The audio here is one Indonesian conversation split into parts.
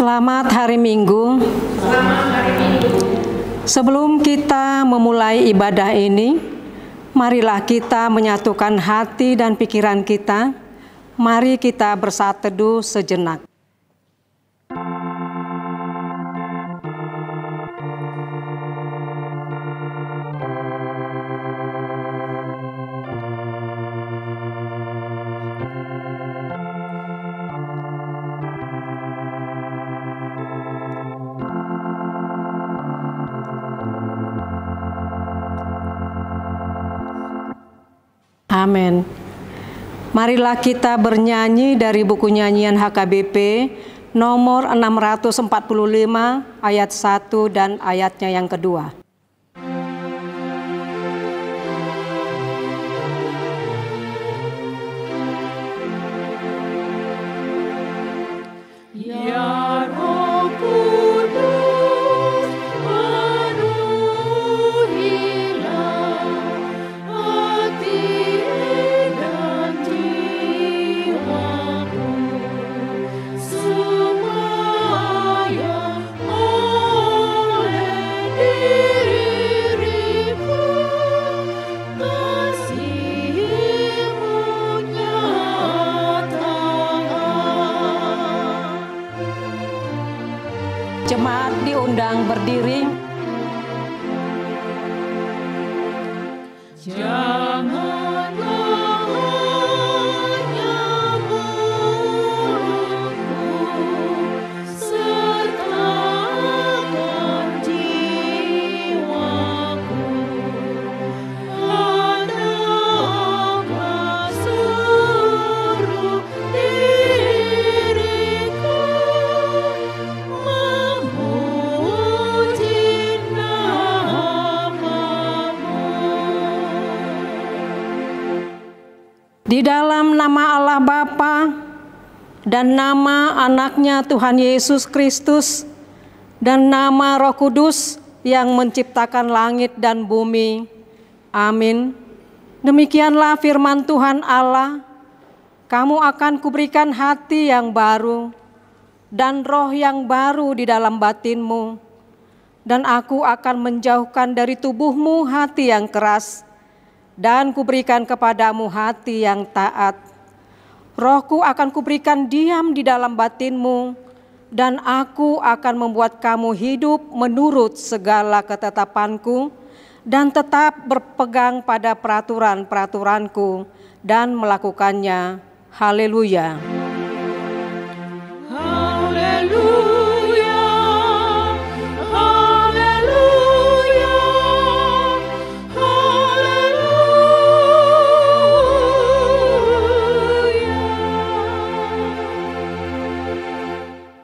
Selamat hari Minggu. Sebelum kita memulai ibadah ini, marilah kita menyatukan hati dan pikiran kita. Mari kita bersatu teduh sejenak. Amin. Marilah kita bernyanyi dari buku nyanyian HKBP nomor 645 ayat 1 dan ayatnya yang kedua. Jemaat diundang berdiri. Di dalam nama Allah Bapa dan nama anaknya Tuhan Yesus Kristus dan nama Roh Kudus yang menciptakan langit dan bumi. Amin. Demikianlah firman Tuhan Allah, kamu akan kuberikan hati yang baru dan roh yang baru di dalam batinmu, dan aku akan menjauhkan dari tubuhmu hati yang keras, dan kuberikan kepadamu hati yang taat. Rohku akan kuberikan diam di dalam batinmu, dan aku akan membuat kamu hidup menurut segala ketetapanku, dan tetap berpegang pada peraturan-peraturanku, dan melakukannya. Haleluya. Haleluya.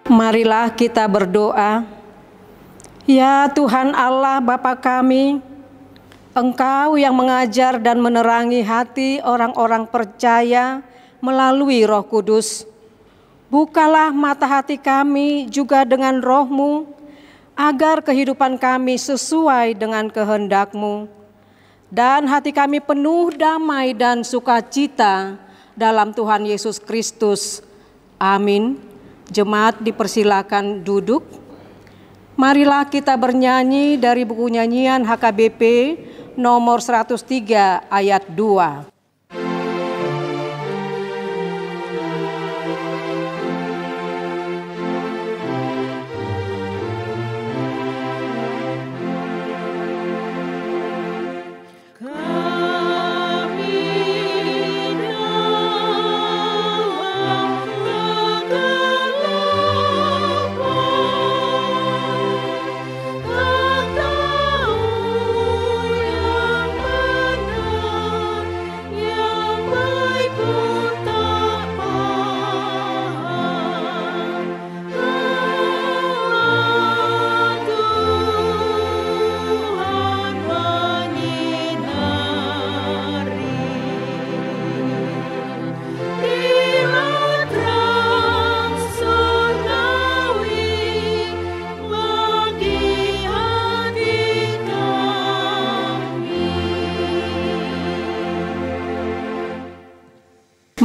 Marilah kita berdoa. Ya Tuhan Allah Bapa kami, Engkau yang mengajar dan menerangi hati orang-orang percaya melalui Roh Kudus. Bukalah mata hati kami juga dengan Roh-Mu, agar kehidupan kami sesuai dengan kehendak-Mu, dan hati kami penuh damai dan sukacita dalam Tuhan Yesus Kristus. Amin. Jemaat dipersilakan duduk. Marilah kita bernyanyi dari buku nyanyian HKBP nomor 103 ayat 2.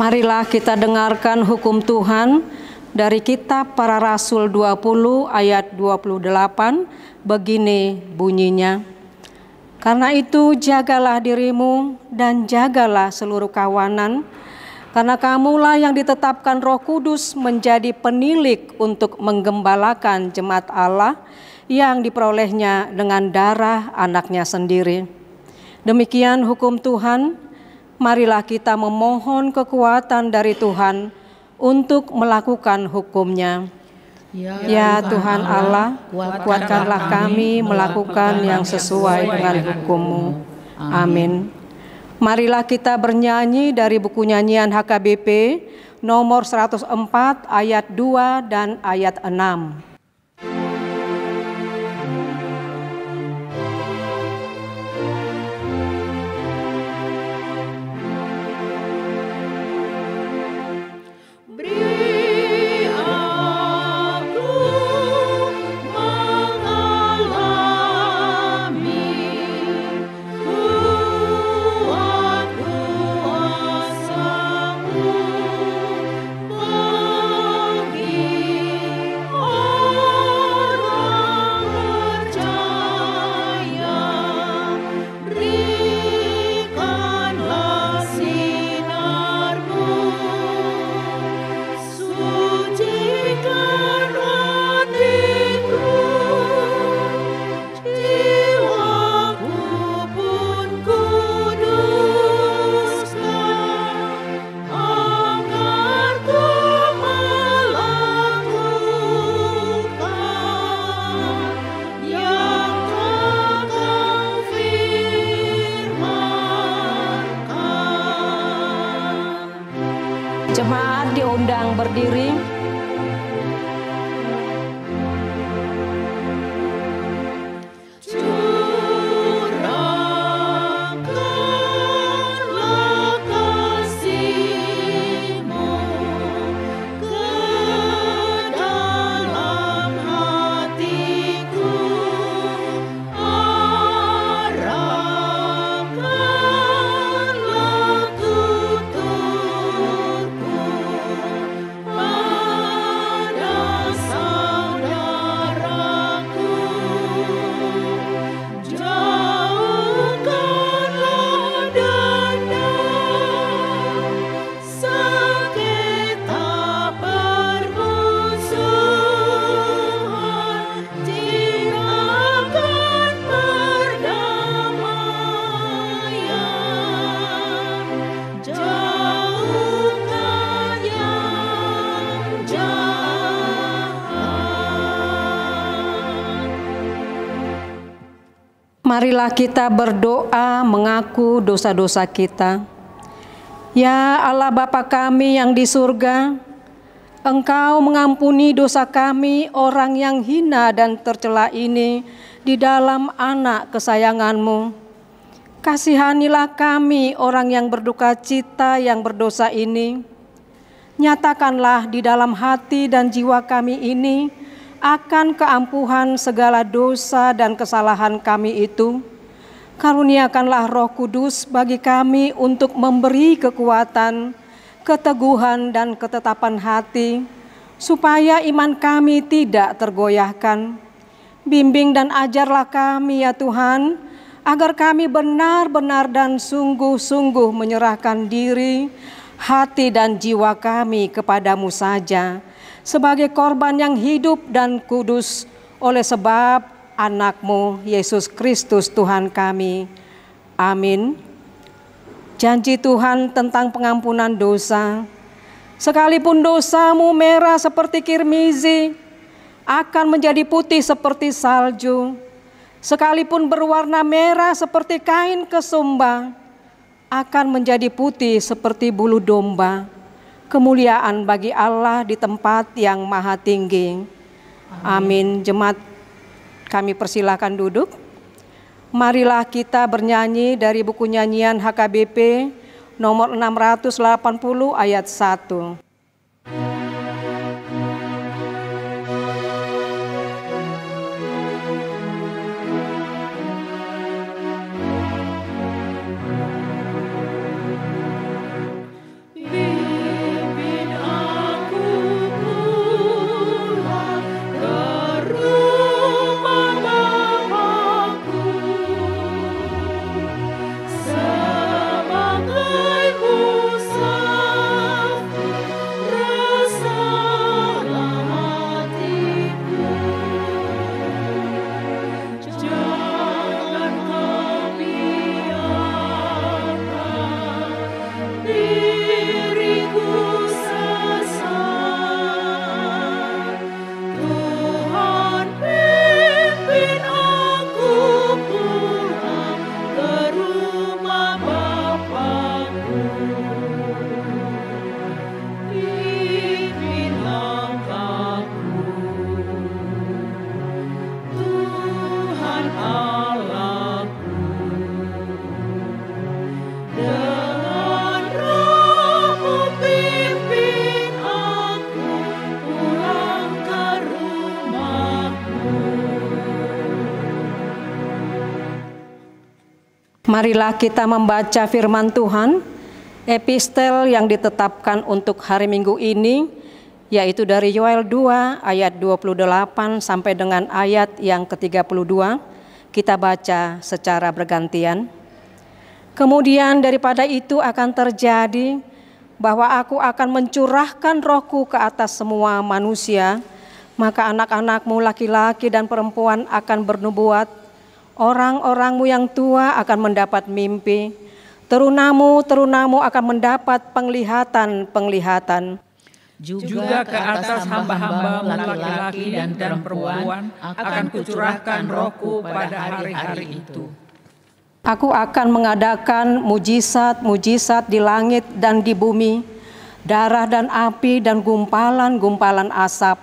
Marilah kita dengarkan hukum Tuhan Dari kitab Para Rasul 20 ayat 28 begini bunyinya. Karena itu jagalah dirimu dan jagalah seluruh kawanan, karena kamulah yang ditetapkan Roh Kudus menjadi penilik untuk menggembalakan jemaat Allah yang diperolehnya dengan darah anaknya sendiri. Demikian hukum Tuhan, marilah kita memohon kekuatan dari Tuhan untuk melakukan hukum-Nya. Ya Tuhan Allah, kuatkanlah kami melakukan yang sesuai dengan hukum-Mu. Amin. Marilah kita bernyanyi dari buku nyanyian HKBP nomor 104 ayat 2 dan ayat 6. Jemaat diundang berdiri. Marilah kita berdoa mengaku dosa-dosa kita. Ya Allah Bapa kami yang di surga, Engkau mengampuni dosa kami orang yang hina dan tercela ini di dalam anak kesayangan-Mu. Kasihanilah kami orang yang berduka cita yang berdosa ini. Nyatakanlah di dalam hati dan jiwa kami ini akan keampuhan segala dosa dan kesalahan kami itu. Karuniakanlah Roh Kudus bagi kami untuk memberi kekuatan, keteguhan dan ketetapan hati, supaya iman kami tidak tergoyahkan. Bimbing dan ajarlah kami ya Tuhan, agar kami benar-benar dan sungguh-sungguh menyerahkan diri, hati dan jiwa kami kepadamu saja, sebagai korban yang hidup dan kudus oleh sebab anak-Mu Yesus Kristus Tuhan kami. Amin. Janji Tuhan tentang pengampunan dosa. Sekalipun dosamu merah seperti kirmizi, akan menjadi putih seperti salju. Sekalipun berwarna merah seperti kain kesumba, akan menjadi putih seperti bulu domba. Kemuliaan bagi Allah di tempat yang maha tinggi. Amin. Jemaat kami persilakan duduk. Marilah kita bernyanyi dari buku nyanyian HKBP nomor 680 ayat 1. Bimbing aku Marilah kita membaca firman Tuhan, epistel yang ditetapkan untuk hari Minggu ini, yaitu dari Yoel 2 ayat 28 sampai dengan ayat yang ke-32. Kita baca secara bergantian. Kemudian daripada itu akan terjadi bahwa aku akan mencurahkan rohku ke atas semua manusia, maka anak-anakmu laki-laki dan perempuan akan bernubuat, orang-orangmu yang tua akan mendapat mimpi, terunamu akan mendapat penglihatan-penglihatan. Juga ke atas hamba-hamba laki-laki dan perempuan akan kucurahkan rohku pada hari-hari itu. Aku akan mengadakan mujizat-mujizat di langit dan di bumi, darah dan api dan gumpalan-gumpalan asap.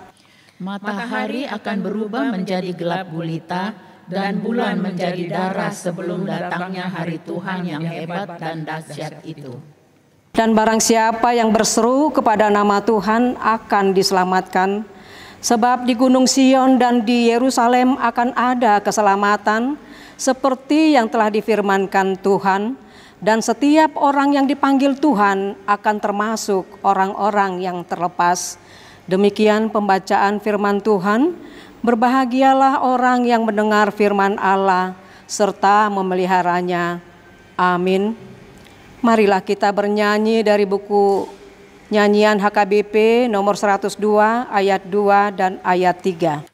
Matahari akan berubah menjadi gelap gulita dan bulan menjadi darah sebelum datangnya hari Tuhan yang hebat dan dahsyat itu. Dan barang siapa yang berseru kepada nama Tuhan akan diselamatkan. Sebab di Gunung Sion dan di Yerusalem akan ada keselamatan, seperti yang telah difirmankan Tuhan, dan setiap orang yang dipanggil Tuhan akan termasuk orang-orang yang terlepas. Demikian pembacaan firman Tuhan. Berbahagialah orang yang mendengar firman Allah serta memeliharanya. Amin. Marilah kita bernyanyi dari buku nyanyian HKBP nomor 102 ayat 2 dan ayat 3.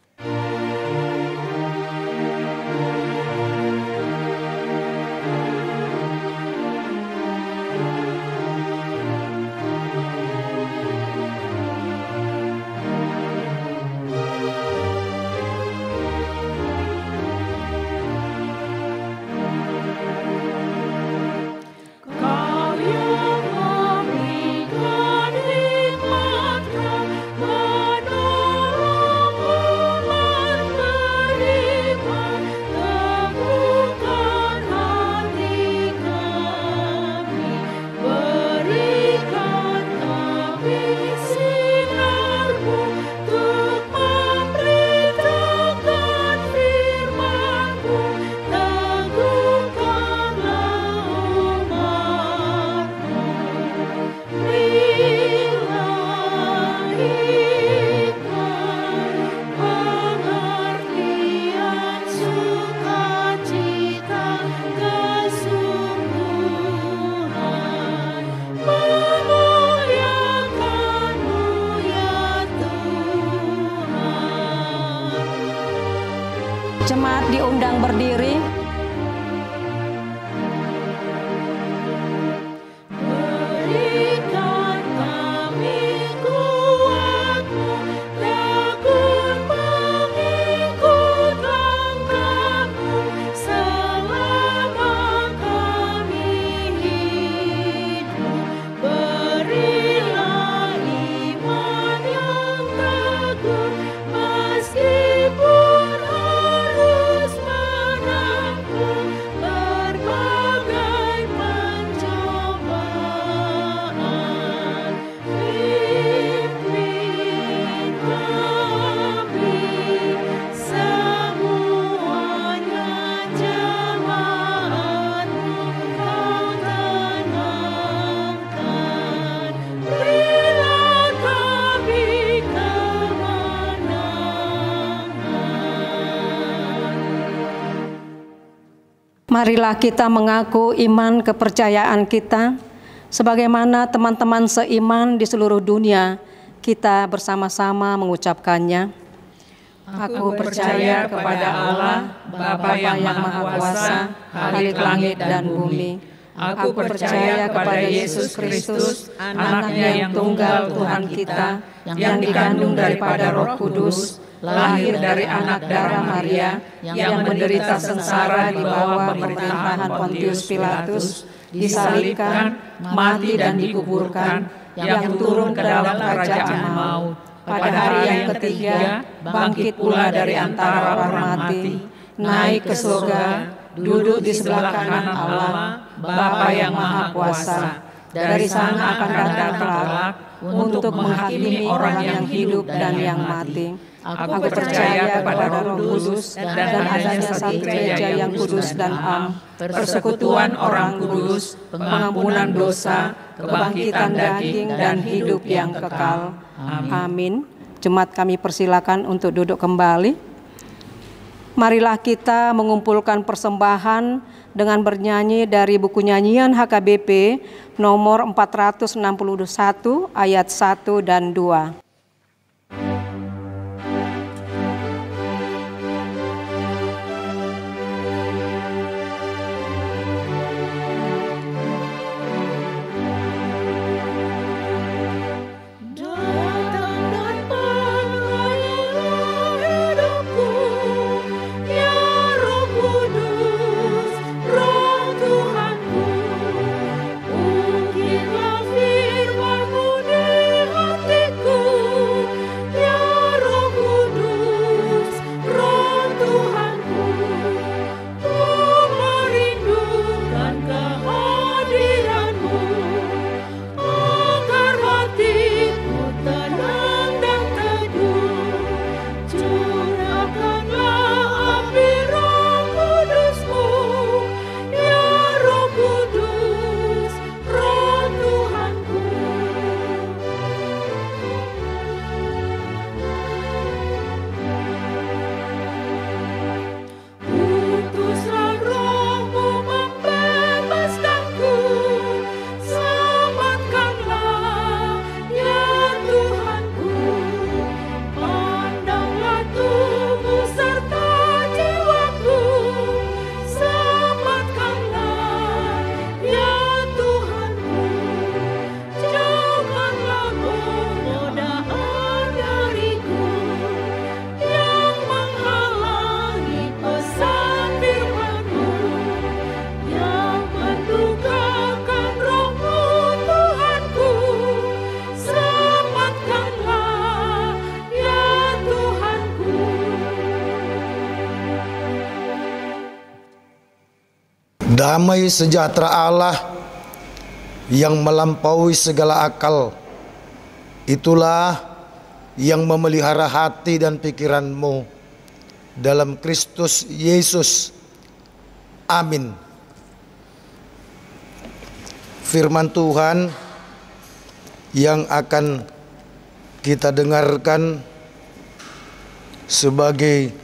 Jemaat diundang berdiri. Berikan kami kuat-Mu, takut mengikut langkah-Mu, selama kami hidup. Berilah iman yang teguh, meskipun marilah kita mengaku iman kepercayaan kita, sebagaimana teman-teman seiman di seluruh dunia, kita bersama-sama mengucapkannya. Aku percaya kepada Allah, Bapa yang Maha Kuasa, Khalik langit dan bumi. Aku percaya kepada Yesus Kristus, Anaknya yang tunggal Tuhan kita, yang dikandung daripada Roh Kudus, lahir dari anak darah Maria, yang menderita sengsara di bawah pemerintahan Pontius Pilatus, disalibkan, mati dan dikuburkan, yang turun ke dalam kerajaan maut. Pada hari yang ketiga, bangkit pula dari antara orang mati, naik ke surga, duduk di sebelah kanan Allah, Bapa yang Maha Kuasa. Dari sana akan datang kelak untuk menghakimi orang yang hidup dan yang mati. Aku percaya kepada Roh Kudus dan adanya satu gereja yang kudus dan am, persekutuan orang kudus, pengampunan dosa, kebangkitan daging dan hidup yang kekal. Amin. Jemaat kami persilakan untuk duduk kembali. Marilah kita mengumpulkan persembahan dengan bernyanyi dari buku nyanyian HKBP nomor 461 ayat 1 dan 2. Damai sejahtera Allah yang melampaui segala akal, itulah yang memelihara hati dan pikiranmu dalam Kristus Yesus. Amin. Firman Tuhan yang akan kita dengarkan sebagai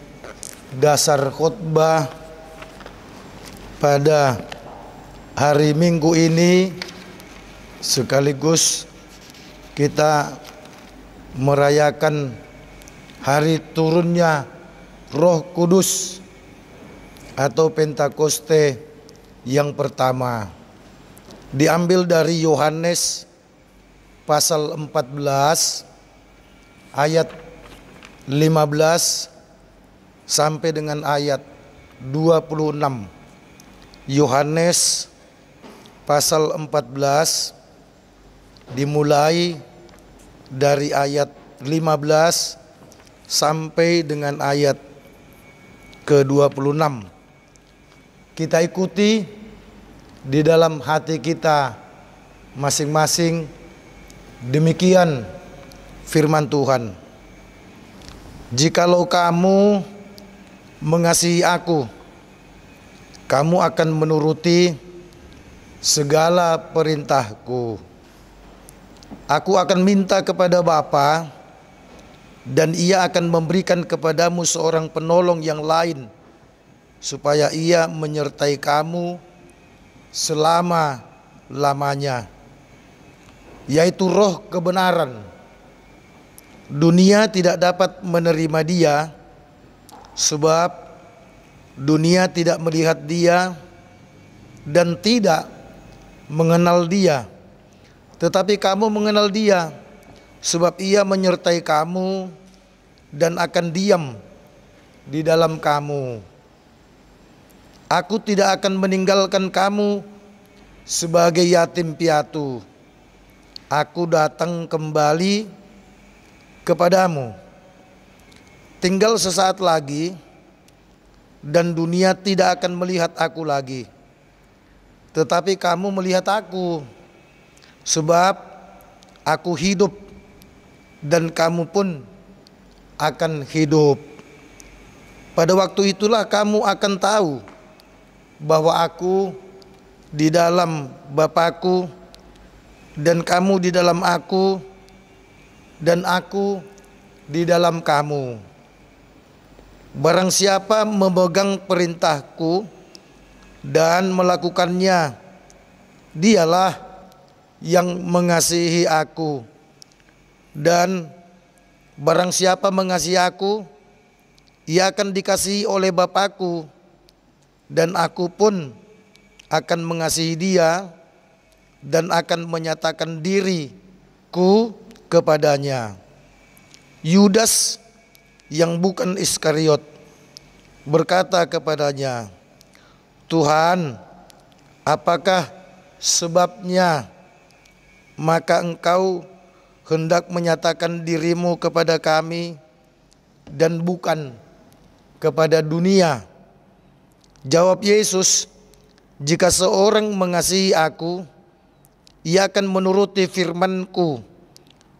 dasar khotbah pada hari Minggu ini, sekaligus kita merayakan hari turunnya Roh Kudus atau Pentakoste yang pertama. Diambil dari Yohanes pasal 14 ayat 15 sampai dengan ayat 26. Yohanes pasal 14 dimulai dari ayat 15 sampai dengan ayat ke-26. Kita ikuti di dalam hati kita masing-masing. Demikian firman Tuhan. Jikalau kamu mengasihi aku, kamu akan menuruti segala perintahku. Aku akan minta kepada Bapa, dan Ia akan memberikan kepadamu seorang penolong yang lain, supaya Ia menyertai kamu selama-lamanya, yaitu Roh kebenaran. Dunia tidak dapat menerima Dia, sebab dunia tidak melihat Dia dan tidak mengenal Dia. Tetapi kamu mengenal Dia, sebab Ia menyertai kamu dan akan diam di dalam kamu. Aku tidak akan meninggalkan kamu sebagai yatim piatu. Aku datang kembali kepadamu. Tinggal sesaat lagi, dan dunia tidak akan melihat aku lagi. Tetapi kamu melihat aku, sebab aku hidup dan kamu pun akan hidup. Pada waktu itulah kamu akan tahu bahwa aku di dalam Bapa-Ku dan kamu di dalam aku dan aku di dalam kamu. Barang siapa memegang perintah-Ku dan melakukannya, dialah yang mengasihi aku. Dan barang siapa mengasihi aku, ia akan dikasihi oleh Bapa-Ku, dan aku pun akan mengasihi dia dan akan menyatakan diriku kepadanya. Yudas yang bukan Iskariot berkata kepadanya, Tuhan, apakah sebabnya maka engkau hendak menyatakan dirimu kepada kami dan bukan kepada dunia? Jawab Yesus, jika seorang mengasihi aku, ia akan menuruti firman-Ku,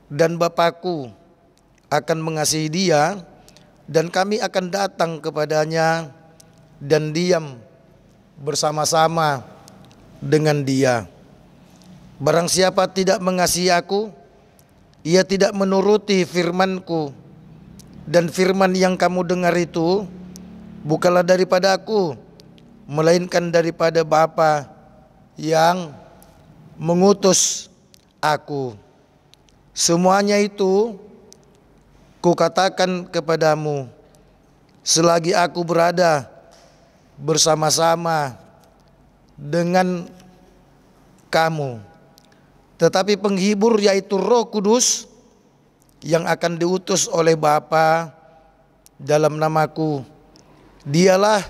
dan Bapa-Ku akan mengasihi dia, dan kami akan datang kepadanya dan diam bersama-sama dengan dia. Barang siapa tidak mengasihi aku, ia tidak menuruti firman-Ku, dan firman yang kamu dengar itu bukanlah daripada aku, melainkan daripada Bapa yang mengutus aku. Semuanya itu kukatakan kepadamu selagi aku berada bersama-sama dengan kamu. Tetapi penghibur, yaitu Roh Kudus, yang akan diutus oleh Bapa dalam namaku, dialah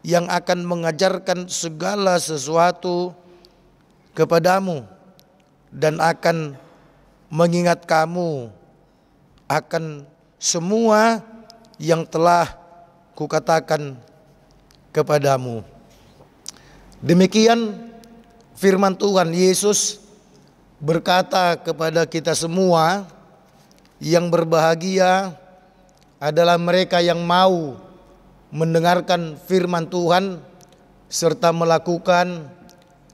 yang akan mengajarkan segala sesuatu kepadamu dan akan mengingat kamu akan semua yang telah kukatakan kepadamu. Demikian firman Tuhan. Yesus berkata kepada kita semua, yang berbahagia adalah mereka yang mau mendengarkan firman Tuhan serta melakukan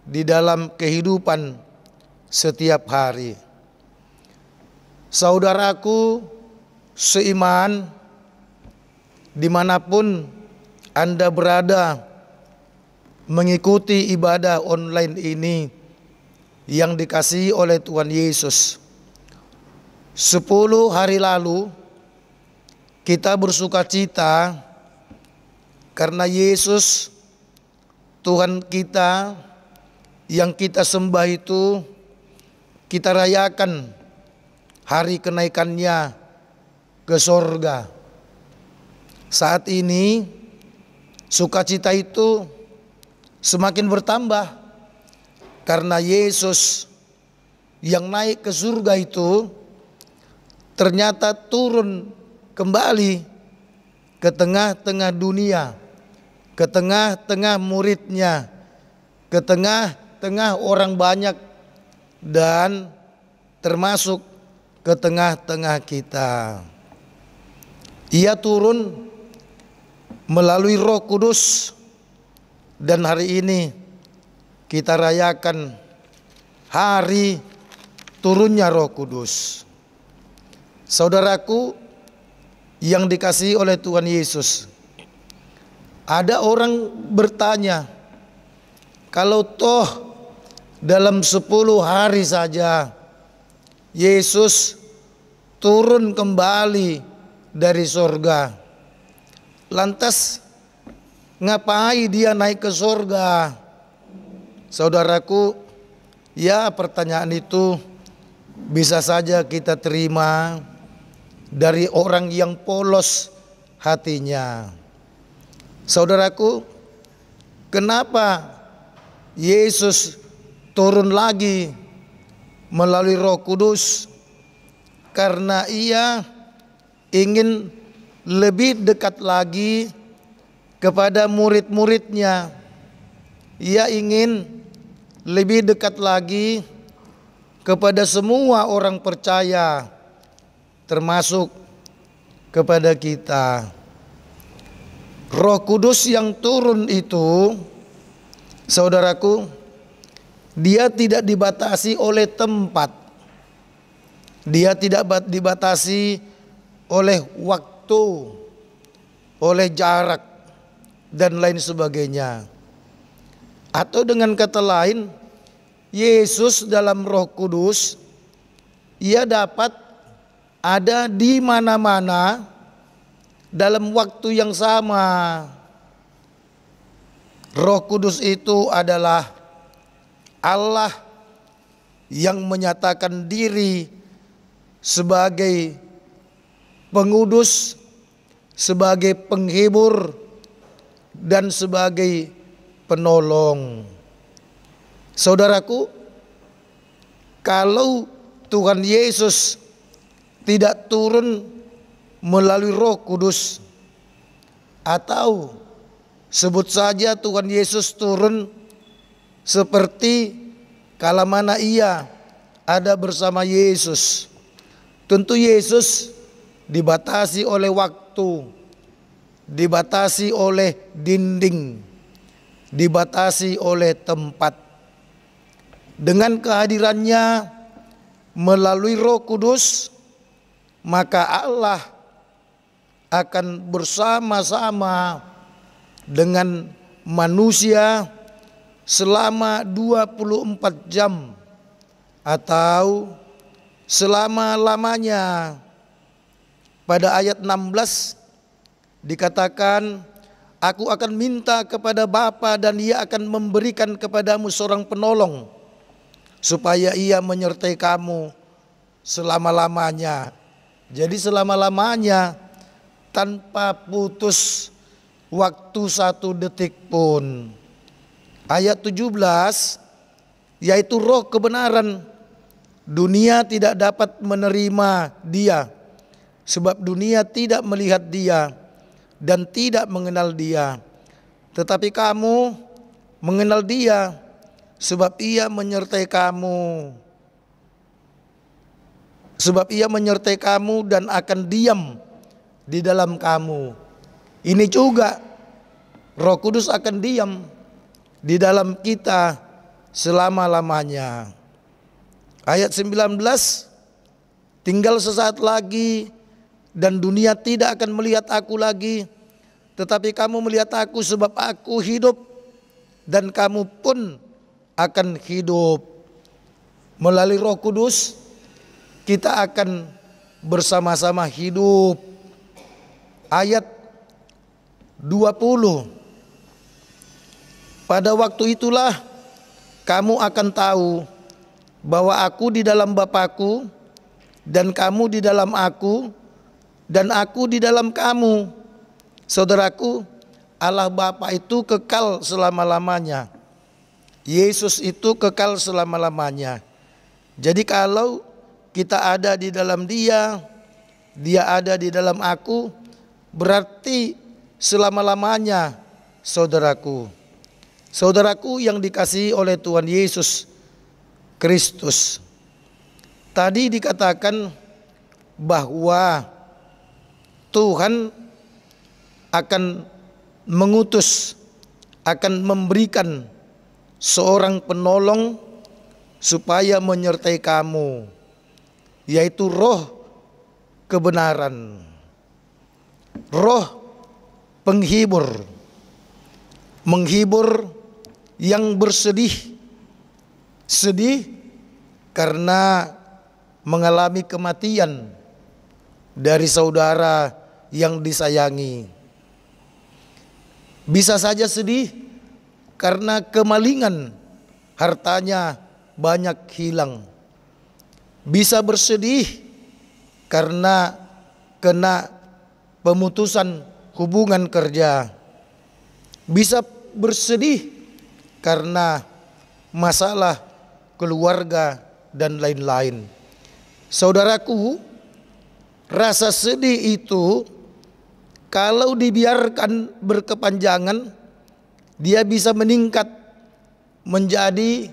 di dalam kehidupan setiap hari. Saudaraku seiman, dimanapun Anda berada mengikuti ibadah online ini yang dikasihi oleh Tuhan Yesus, 10 hari lalu kita bersuka cita karena Yesus Tuhan kita yang kita sembah itu, kita rayakan hari kenaikannya ke sorga. Saat ini sukacita itu semakin bertambah karena Yesus yang naik ke surga itu ternyata turun kembali ke tengah-tengah dunia, ke tengah-tengah muridnya, ke tengah-tengah orang banyak, dan termasuk ke tengah-tengah kita. Ia turun melalui Roh Kudus, dan hari ini kita rayakan hari turunnya Roh Kudus. Saudaraku yang dikasihi oleh Tuhan Yesus, ada orang bertanya, kalau toh dalam 10 hari saja Yesus turun kembali dari sorga, lantas ngapain dia naik ke sorga? Saudaraku, ya pertanyaan itu bisa saja kita terima dari orang yang polos hatinya. Saudaraku, kenapa Yesus turun lagi melalui Roh Kudus? Karena ia ingin lebih dekat lagi kepada murid-muridnya. Ia ingin lebih dekat lagi kepada semua orang percaya, termasuk kepada kita. Roh Kudus yang turun itu, saudaraku, dia tidak dibatasi oleh tempat. Dia tidak dibatasi oleh waktu, oleh jarak, dan lain sebagainya. Atau dengan kata lain, Yesus dalam Roh Kudus, ia dapat ada di mana-mana dalam waktu yang sama. Roh Kudus itu adalah Allah yang menyatakan diri sebagai pengudus, sebagai penghibur, dan sebagai penolong. Saudaraku, kalau Tuhan Yesus tidak turun melalui Roh Kudus, atau sebut saja Tuhan Yesus turun seperti kala mana ia ada bersama Yesus, tentu Yesus dibatasi oleh waktu, dibatasi oleh dinding, dibatasi oleh tempat. Dengan kehadirannya melalui Roh Kudus, maka Allah akan bersama-sama dengan manusia selama 24 jam atau selama-lamanya. Pada ayat 16 dikatakan, aku akan minta kepada Bapa dan ia akan memberikan kepadamu seorang penolong, supaya ia menyertai kamu selama-lamanya. Jadi selama-lamanya, tanpa putus waktu satu detik pun. Ayat 17, yaitu Roh kebenaran. Dunia tidak dapat menerima dia, sebab dunia tidak melihat dia dan tidak mengenal dia. Tetapi kamu mengenal dia, sebab ia menyertai kamu. Sebab ia menyertai kamu dan akan diam di dalam kamu. Ini juga Roh Kudus akan diam di dalam kita selama-lamanya. Ayat 19, tinggal sesaat lagi dan dunia tidak akan melihat aku lagi, tetapi kamu melihat aku sebab aku hidup dan kamu pun akan hidup. Melalui Roh Kudus kita akan bersama-sama hidup. Ayat 20, pada waktu itulah kamu akan tahu bahwa aku di dalam Bapa-Ku dan kamu di dalam aku dan aku di dalam kamu. Saudaraku, Allah Bapa itu kekal selama-lamanya. Yesus itu kekal selama-lamanya. Jadi kalau kita ada di dalam Dia, Dia ada di dalam aku, berarti selama-lamanya, saudaraku. Saudaraku yang dikasihi oleh Tuhan Yesus Kristus. Tadi dikatakan bahwa Tuhan akan mengutus, akan memberikan seorang penolong supaya menyertai kamu, yaitu Roh kebenaran, Roh penghibur, menghibur yang bersedih, sedih karena mengalami kematian dari saudara yang disayangi. Bisa saja sedih karena kemalingan, hartanya banyak hilang. Bisa bersedih karena kena pemutusan hubungan kerja. Bisa bersedih karena masalah keluarga dan lain-lain. Saudaraku, rasa sedih itu kalau dibiarkan berkepanjangan, dia bisa meningkat menjadi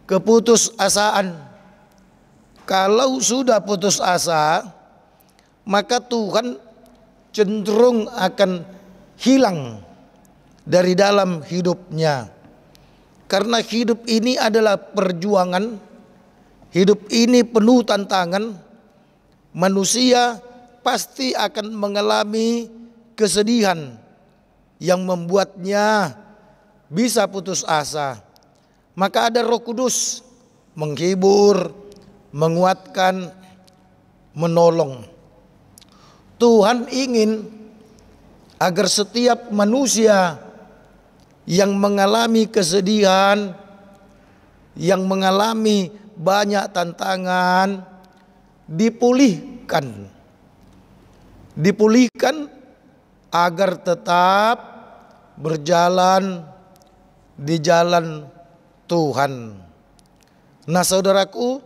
keputusasaan. Kalau sudah putus asa, maka Tuhan cenderung akan hilang dari dalam hidupnya. Karena hidup ini adalah perjuangan, hidup ini penuh tantangan. Manusia pasti akan mengalami kesedihan yang membuatnya bisa putus asa. Maka ada Roh Kudus menghibur, menguatkan, menolong. Tuhan ingin agar setiap manusia yang mengalami kesedihan, yang mengalami banyak tantangan, dipulihkan agar tetap berjalan di jalan Tuhan. Nah saudaraku,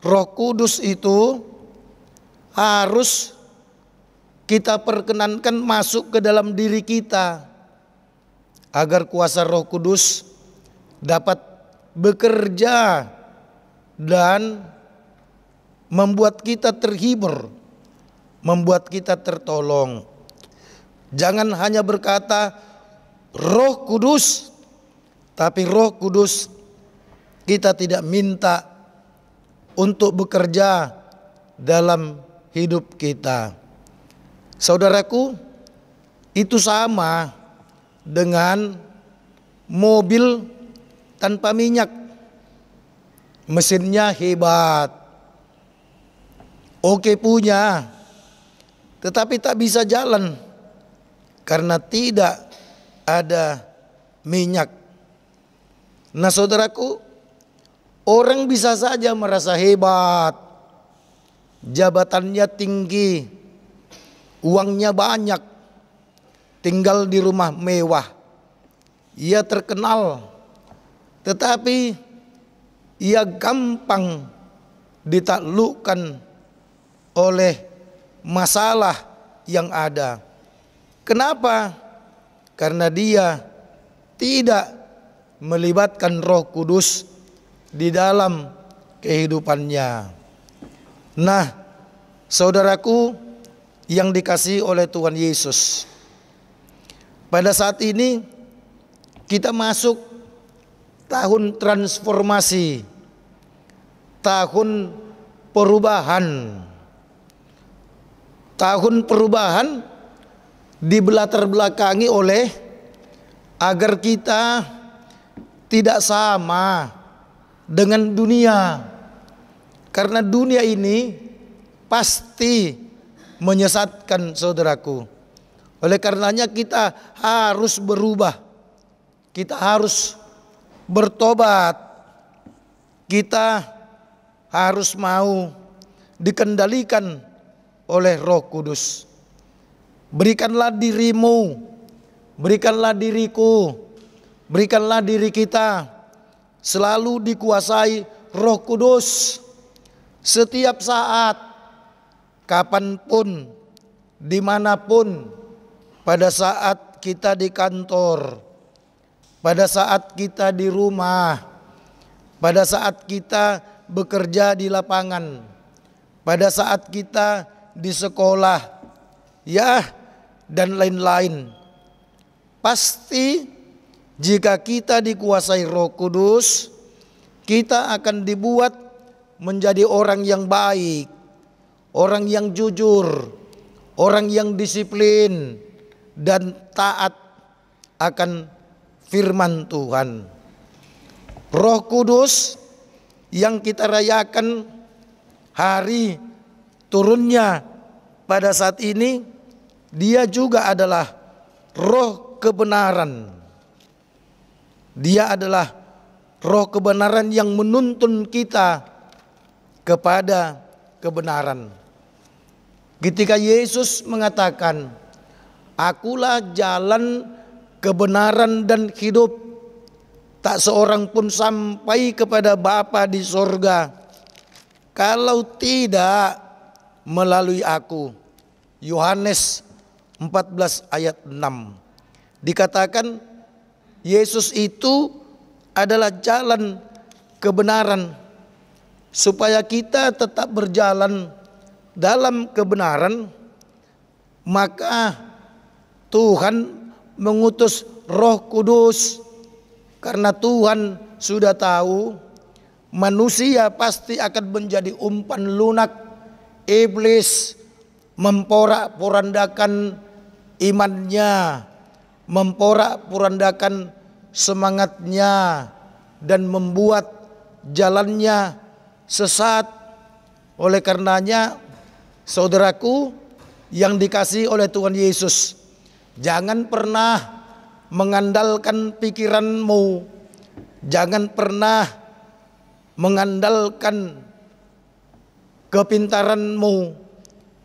Roh Kudus itu harus kita perkenankan masuk ke dalam diri kita, agar kuasa Roh Kudus dapat bekerja dan membuat kita terhibur, membuat kita tertolong. Jangan hanya berkata Roh Kudus, tapi Roh Kudus kita tidak minta untuk bekerja dalam hidup kita. Saudaraku, itu sama dengan mobil tanpa minyak. Mesinnya hebat, oke punya, tetapi tak bisa jalan karena tidak ada minyak. Nah saudaraku, orang bisa saja merasa hebat, jabatannya tinggi, uangnya banyak, tinggal di rumah mewah, ia terkenal, tetapi ia gampang ditaklukkan oleh masalah yang ada. Kenapa? Karena dia tidak melibatkan Roh Kudus di dalam kehidupannya. Nah, saudaraku yang dikasihi oleh Tuhan Yesus, pada saat ini kita masuk tahun transformasi, tahun perubahan. Tahun perubahan dibelatar belakangi oleh agar kita tidak sama dengan dunia. Karena dunia ini pasti menyesatkan saudaraku. Oleh karenanya kita harus berubah. Kita harus bertobat. Kita harus mau dikendalikan oleh Roh Kudus. Berikanlah dirimu, berikanlah diriku, berikanlah diri kita selalu dikuasai Roh Kudus. Setiap saat, kapanpun, dimanapun, pada saat kita di kantor, pada saat kita di rumah, pada saat kita bekerja di lapangan, pada saat kita di sekolah, ya, dan lain-lain. Pasti jika kita dikuasai Roh Kudus, kita akan dibuat menjadi orang yang baik, orang yang jujur, orang yang disiplin dan taat akan firman Tuhan. Roh Kudus yang kita rayakan hari turunnya pada saat ini, dia juga adalah Roh kebenaran. Dia adalah Roh kebenaran yang menuntun kita kepada kebenaran. Ketika Yesus mengatakan, "Akulah jalan, kebenaran dan hidup. Tak seorang pun sampai kepada Bapa di sorga kalau tidak melalui aku." Yohanes 14 ayat 6. Dikatakan Yesus itu adalah jalan kebenaran. Supaya kita tetap berjalan dalam kebenaran, maka Tuhan mengutus Roh Kudus, karena Tuhan sudah tahu manusia pasti akan menjadi umpan lunak iblis, memporak-porandakan imannya, memporak-porandakan semangatnya, dan membuat jalannya sesat. Oleh karenanya, saudaraku yang dikasihi oleh Tuhan Yesus, jangan pernah mengandalkan pikiranmu, jangan pernah mengandalkan kepintaranmu,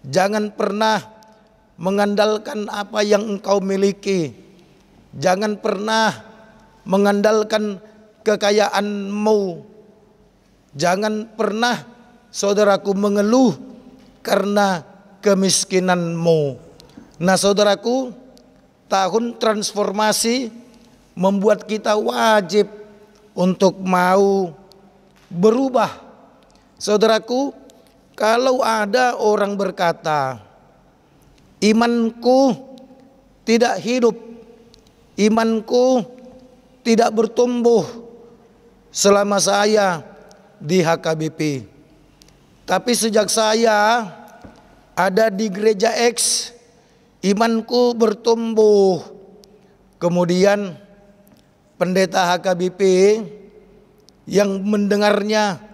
jangan pernah mengandalkan apa yang engkau miliki, jangan pernah mengandalkan kekayaanmu, jangan pernah saudaraku mengeluh karena kemiskinanmu. Nah saudaraku, tahun transformasi membuat kita wajib untuk mau berubah. Saudaraku, kalau ada orang berkata, imanku tidak hidup, imanku tidak bertumbuh selama saya di HKBP. Tapi sejak saya ada di gereja X, imanku bertumbuh. Kemudian pendeta HKBP yang mendengarnya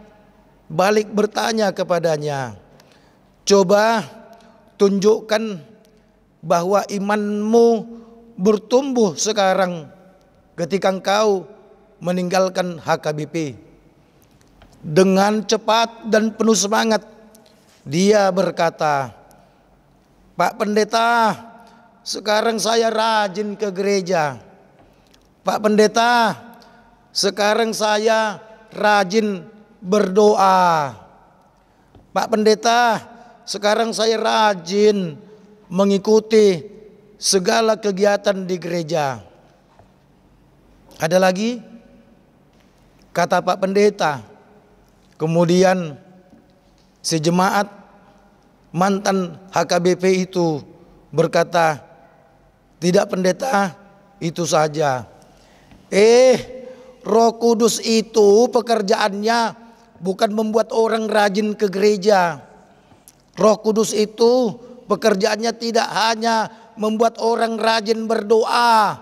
balik bertanya kepadanya, coba tunjukkan bahwa imanmu bertumbuh sekarang ketika engkau meninggalkan HKBP. Dengan cepat dan penuh semangat dia berkata, Pak Pendeta, sekarang saya rajin ke gereja. Pak Pendeta, sekarang saya rajin berdoa. Pak Pendeta, sekarang saya rajin mengikuti segala kegiatan di gereja. Ada lagi? Kata Pak Pendeta. Kemudian si jemaat mantan HKBP itu berkata, tidak Pendeta, itu saja. Roh Kudus itu pekerjaannya bukan membuat orang rajin ke gereja. Roh Kudus itu pekerjaannya tidak hanya membuat orang rajin berdoa.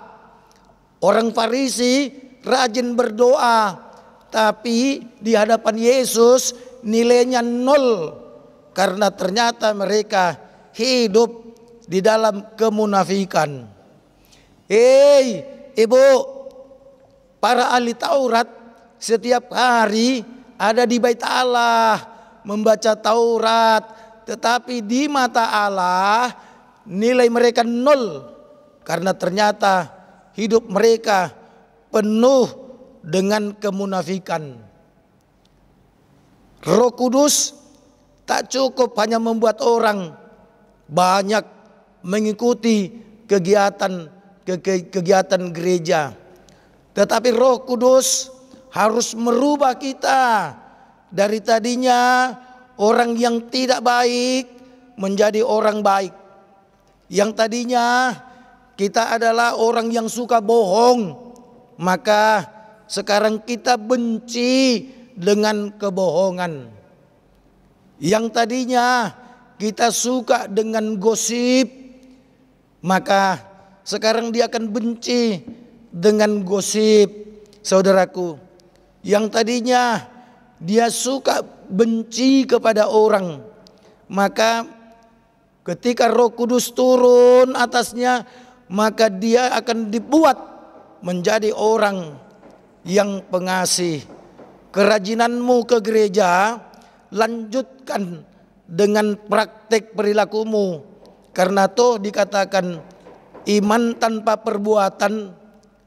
Orang Farisi rajin berdoa, tapi di hadapan Yesus nilainya 0, karena ternyata mereka hidup di dalam kemunafikan. Ibu, para ahli Taurat setiap hari ada di bait Allah membaca Taurat, tetapi di mata Allah nilai mereka 0, karena ternyata hidup mereka penuh dengan kemunafikan. Roh Kudus tak cukup hanya membuat orang banyak mengikuti kegiatan gereja, tetapi Roh Kudus harus merubah kita dari tadinya orang yang tidak baik menjadi orang baik. Yang tadinya kita adalah orang yang suka bohong, maka sekarang kita benci dengan kebohongan. Yang tadinya kita suka dengan gosip, maka sekarang dia akan benci dengan gosip. Saudaraku, yang tadinya dia suka benci kepada orang, maka ketika Roh Kudus turun atasnya, maka dia akan dibuat menjadi orang yang pengasih. Kerajinanmu ke gereja, lanjutkan dengan praktek perilakumu, karena toh dikatakan iman tanpa perbuatan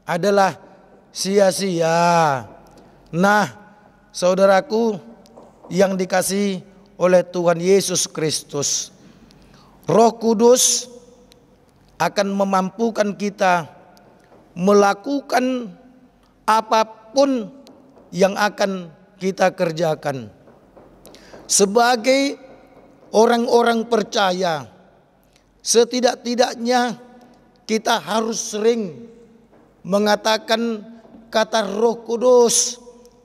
adalah sia-sia. Nah, saudaraku yang dikasihi oleh Tuhan Yesus Kristus, Roh Kudus akan memampukan kita melakukan apapun yang akan kita kerjakan. Sebagai orang-orang percaya, Setidak-tidaknya kita harus sering mengatakan kata Roh Kudus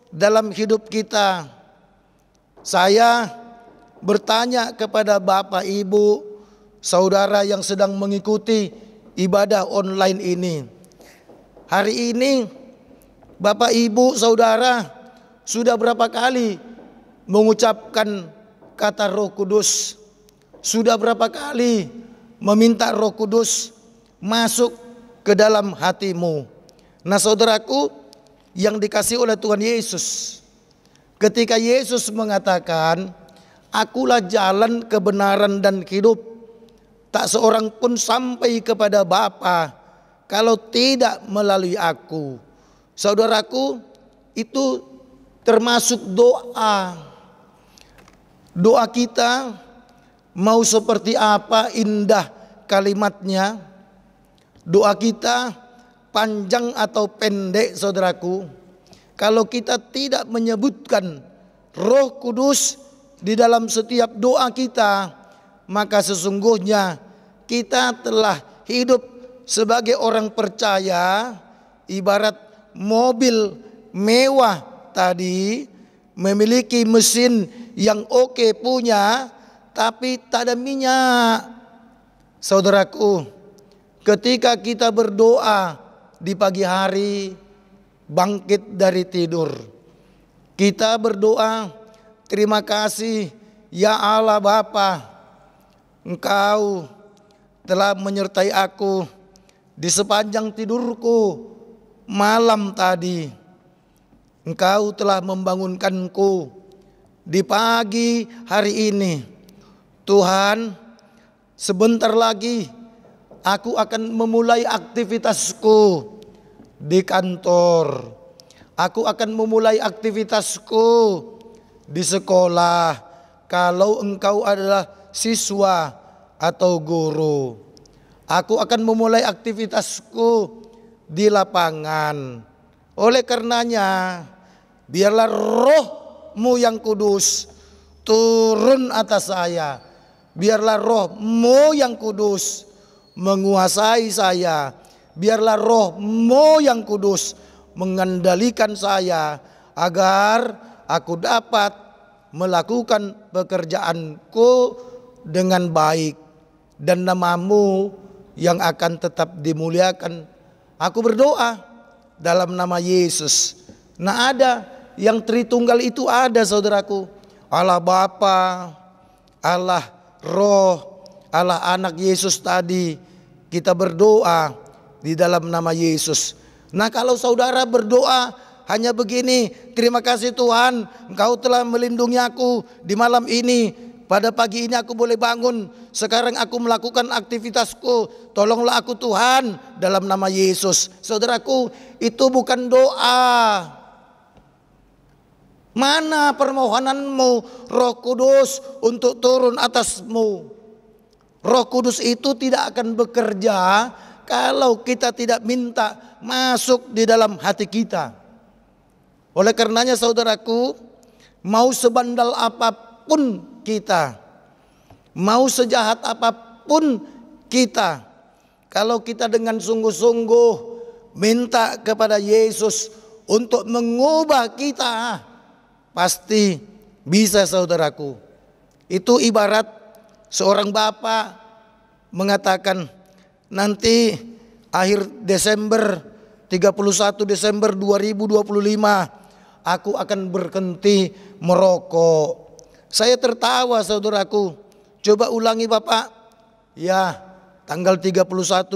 dalam hidup kita. Saya bertanya kepada Bapak, Ibu, saudara yang sedang mengikuti ibadah online ini. Hari ini Bapak, Ibu, saudara sudah berapa kali mengucapkan kata Roh Kudus? Sudah berapa kali meminta Roh Kudus masuk ke dalam hatimu? Nah, saudaraku yang dikasihi oleh Tuhan Yesus, ketika Yesus mengatakan, "Akulah jalan, kebenaran, dan hidup. Tak seorang pun sampai kepada Bapa kalau tidak melalui aku." Saudaraku, itu termasuk doa. Doa kita mau seperti apa indah kalimatnya, doa kita panjang atau pendek, saudaraku, kalau kita tidak menyebutkan Roh Kudus di dalam setiap doa kita, maka sesungguhnya kita telah hidup sebagai orang percaya ibarat mobil mewah tadi, memiliki mesin yang oke punya, tapi tak ada minyak. Saudaraku, ketika kita berdoa di pagi hari, bangkit dari tidur, kita berdoa, "Terima kasih ya Allah Bapa, Engkau telah menyertai aku di sepanjang tidurku malam tadi. Engkau telah membangunkanku di pagi hari ini. Tuhan, sebentar lagi aku akan memulai aktivitasku di kantor. Aku akan memulai aktivitasku di sekolah. Kalau engkau adalah siswa atau guru, aku akan memulai aktivitasku di lapangan. Oleh karenanya, biarlah Roh-Mu yang kudus turun atas saya. Biarlah Roh-Mu yang kudus menguasai saya. Biarlah Roh-Mu yang kudus mengendalikan saya, agar aku dapat melakukan pekerjaanku dengan baik, dan nama-Mu yang akan tetap dimuliakan. Aku berdoa dalam nama Yesus. Nah, ada yang Tritunggal itu ada, saudaraku. Allah Bapa, Allah Roh, Allah Anak Yesus tadi. Kita berdoa di dalam nama Yesus. Nah, kalau saudara berdoa hanya begini, "Terima kasih Tuhan, Engkau telah melindungi aku di malam ini. Pada pagi ini aku boleh bangun. Sekarang aku melakukan aktivitasku. Tolonglah aku Tuhan dalam nama Yesus." Saudaraku, itu bukan doa. Mana permohonanmu Roh Kudus untuk turun atasmu? Roh Kudus itu tidak akan bekerja kalau kita tidak minta masuk di dalam hati kita. Oleh karenanya, saudaraku, mau sebandal apapun kita, mau sejahat apapun kita, kalau kita dengan sungguh-sungguh minta kepada Yesus untuk mengubah kita, pasti bisa, saudaraku. Itu ibarat seorang bapak mengatakan, nanti akhir Desember, 31 Desember 2025, aku akan berhenti merokok. Saya tertawa, saudaraku. Coba ulangi Bapak. Ya, tanggal 31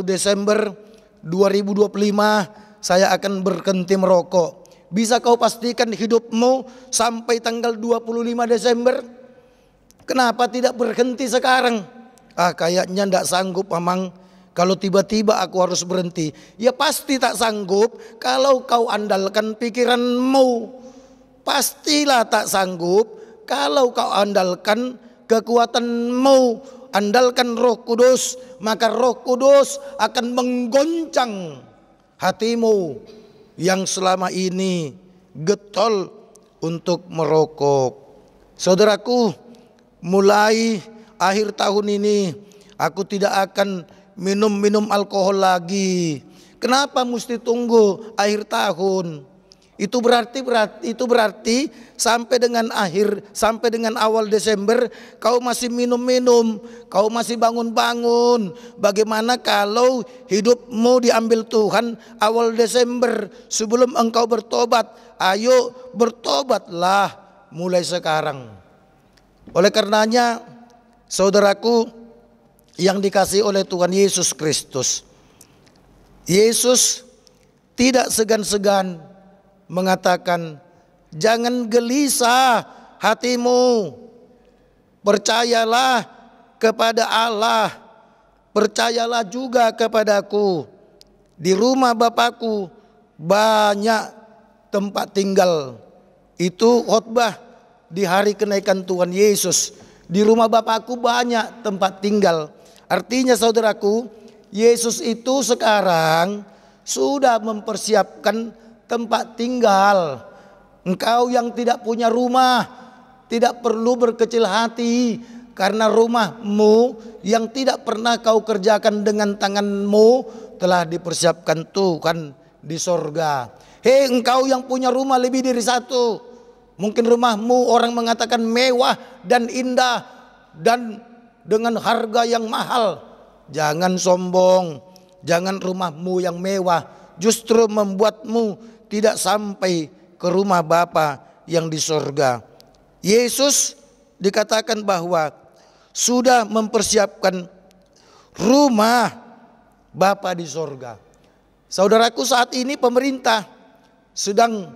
Desember 2025 saya akan berhenti merokok. Bisa kau pastikan hidupmu sampai tanggal 25 Desember? Kenapa tidak berhenti sekarang? Kayaknya tidak sanggup, Mamang. Kalau tiba-tiba aku harus berhenti. Ya pasti tak sanggup kalau kau andalkan pikiranmu. Pastilah tak sanggup kalau kau andalkan kekuatanmu. Andalkan Roh Kudus, maka Roh Kudus akan menggoncang hatimu yang selama ini getol untuk merokok. Saudaraku, mulai akhir tahun ini Aku tidak akan minum alkohol lagi. Kenapa mesti tunggu akhir tahun? Itu berarti sampai dengan awal Desember kau masih minum, kau masih bangun. Bagaimana kalau hidupmu diambil Tuhan awal Desember sebelum engkau bertobat? Ayo bertobatlah mulai sekarang. Oleh karenanya, saudaraku yang dikasihi oleh Tuhan Yesus Kristus, Yesus tidak segan-segan mengatakan, jangan gelisah hatimu, percayalah kepada Allah, percayalah juga kepadaku. Di rumah Bapakku banyak tempat tinggal. Itu khotbah di hari kenaikan Tuhan Yesus. Di rumah Bapakku banyak tempat tinggal. Artinya saudaraku, Yesus itu sekarang sudah mempersiapkan tempat tinggal. Engkau yang tidak punya rumah tidak perlu berkecil hati, karena rumahmu yang tidak pernah kau kerjakan dengan tanganmu telah dipersiapkan Tuhan di sorga. Hei engkau yang punya rumah lebih dari satu, mungkin rumahmu orang mengatakan mewah dan indah dan dengan harga yang mahal. Jangan sombong, jangan rumahmu yang mewah justru membuatmu tidak sampai ke rumah Bapa yang di sorga. Yesus dikatakan bahwa sudah mempersiapkan rumah Bapa di sorga. Saudaraku, saat ini pemerintah sedang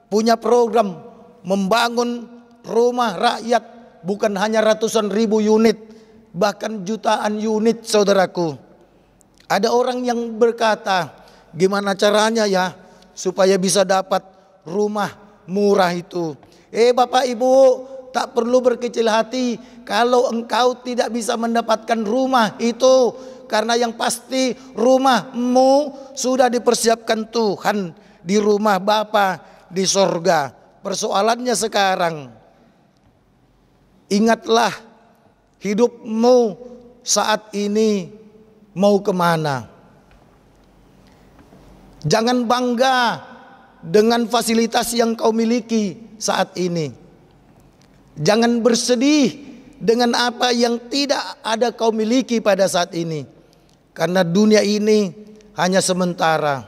punya program membangun rumah rakyat, bukan hanya ratusan ribu unit, bahkan jutaan unit saudaraku. Ada orang yang berkata, gimana caranya ya supaya bisa dapat rumah murah itu? Bapak Ibu, tak perlu berkecil hati kalau engkau tidak bisa mendapatkan rumah itu, karena yang pasti rumahmu sudah dipersiapkan Tuhan di rumah Bapa di sorga. Persoalannya sekarang, ingatlah hidupmu saat ini mau kemana. Jangan bangga dengan fasilitas yang kau miliki saat ini. Jangan bersedih dengan apa yang tidak ada kau miliki pada saat ini. Karena dunia ini hanya sementara.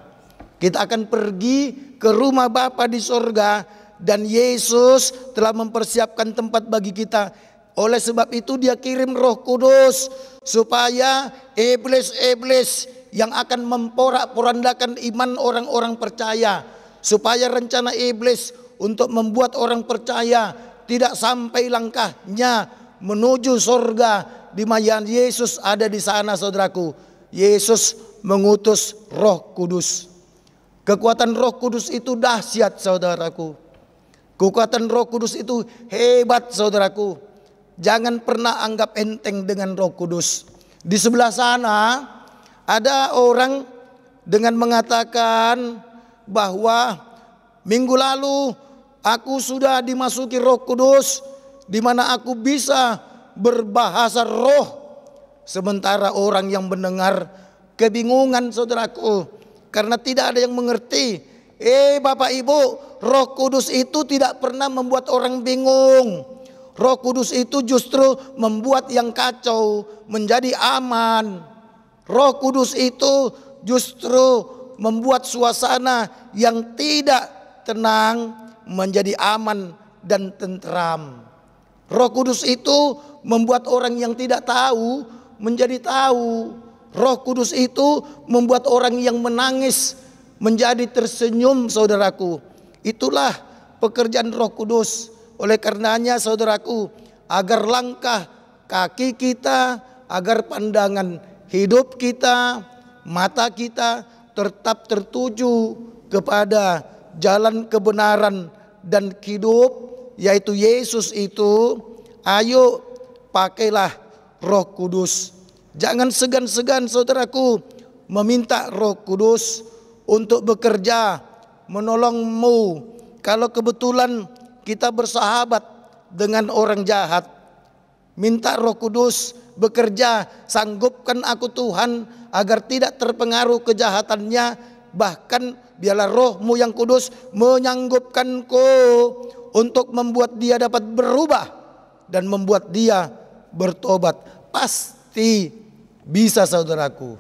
Kita akan pergi ke rumah Bapa di sorga, dan Yesus telah mempersiapkan tempat bagi kita. Oleh sebab itu Dia kirim Roh Kudus supaya iblis-iblis yang akan memporak-porandakan iman orang-orang percaya, supaya rencana iblis untuk membuat orang percaya tidak sampai langkahnya menuju sorga, di mana Yesus ada di sana. Saudaraku, Yesus mengutus Roh Kudus. Kekuatan Roh Kudus itu dahsyat saudaraku. Kekuatan Roh Kudus itu hebat saudaraku. Jangan pernah anggap enteng dengan Roh Kudus. Di sebelah sana ada orang dengan mengatakan bahwa minggu lalu aku sudah dimasuki Roh Kudus, di mana aku bisa berbahasa roh. Sementara orang yang mendengar kebingungan saudaraku, karena tidak ada yang mengerti. Bapak Ibu, Roh Kudus itu tidak pernah membuat orang bingung. Roh Kudus itu justru membuat yang kacau menjadi aman. Roh Kudus itu justru membuat suasana yang tidak tenang menjadi aman dan tentram. Roh Kudus itu membuat orang yang tidak tahu menjadi tahu. Roh Kudus itu membuat orang yang menangis menjadi tersenyum saudaraku. Itulah pekerjaan Roh Kudus. Oleh karenanya saudaraku, agar langkah kaki kita, agar pandangan hidup kita, mata kita tetap tertuju kepada jalan kebenaran dan hidup, yaitu Yesus itu, ayo pakailah Roh Kudus. Jangan segan-segan saudaraku meminta Roh Kudus untuk bekerja menolongmu. Kalau kebetulan kita bersahabat dengan orang jahat, minta Roh Kudus bekerja. Sanggupkan aku Tuhan agar tidak terpengaruh kejahatannya. Bahkan biarlah Roh-Mu yang kudus menyanggupkanku untuk membuat dia dapat berubah dan membuat dia bertobat. Pasti bisa saudaraku.